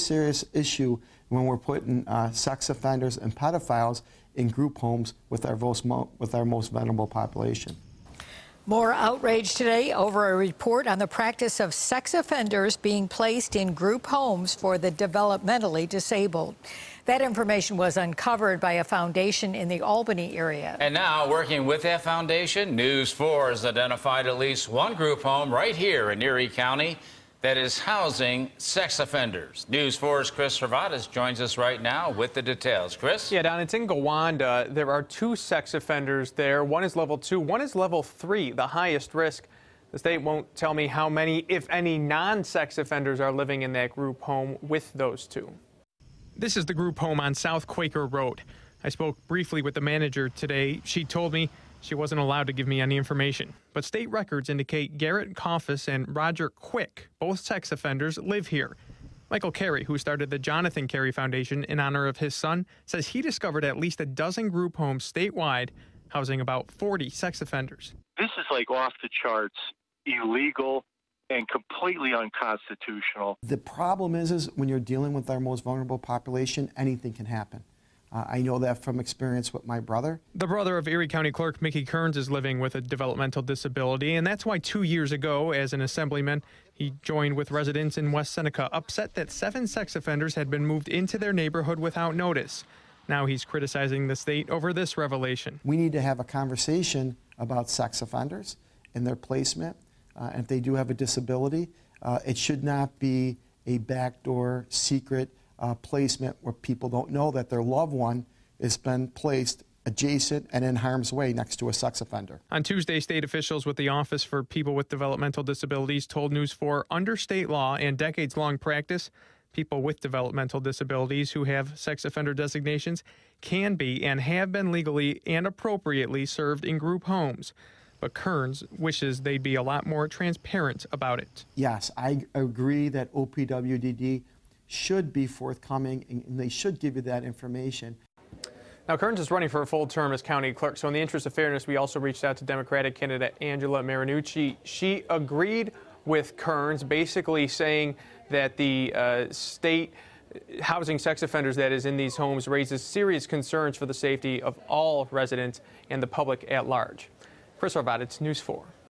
serious issue when we're putting sex offenders and pedophiles in group homes with our most vulnerable population. More outrage today over a report on the practice of sex offenders being placed in group homes for the developmentally disabled. That information was uncovered by a foundation in the Albany area. And now, working with that foundation, News 4 has identified at least one group home right here in Erie County that is housing sex offenders. News 4's Chris Servatis joins us right now with the details. Chris? Yeah, Don, it's in Gowanda. There are 2 sex offenders there. One is level 2, one is level 3, the highest risk. The state won't tell me how many, if any, non-sex offenders are living in that group home with those 2. This is the group home on South Quaker Road. I spoke briefly with the manager today. She told me she wasn't allowed to give me any information. But state records indicate Garrett Coffis and Roger Quick, both sex offenders, live here. Michael Carey, who started the Jonathan Carey Foundation in honor of his son, says he discovered at least a dozen group homes statewide housing about 40 sex offenders. This is like off the charts, illegal, and completely unconstitutional. The problem is when you're dealing with our most vulnerable population, anything can happen. I know that from experience with my brother. The brother of Erie County Clerk Mickey Kearns is living with a developmental disability, and that's why 2 years ago, as an assemblyman, he joined with residents in West Seneca, upset that 7 sex offenders had been moved into their neighborhood without notice. Now he's criticizing the state over this revelation. We need to have a conversation about sex offenders and their placement. And if they do have a disability, it should not be a backdoor, secret placement where people don't know that their loved one has been placed adjacent and in harm's way next to a sex offender. On Tuesday, state officials with the Office for People with Developmental Disabilities told News 4 under state law and decades-long practice, people with developmental disabilities who have sex offender designations can be and have been legally and appropriately served in group homes. But Kearns wishes they'd be a lot more transparent about it. Yes, I agree that OPWDD should be forthcoming, and they should give you that information. Now, Kearns is running for a full term as county clerk, so in the interest of fairness, we also reached out to Democratic candidate Angela Marinucci. She agreed with Kearns, basically saying that the state housing sex offenders that is in these homes raises serious concerns for the safety of all residents and the public at large. Chris Servatis, News 4.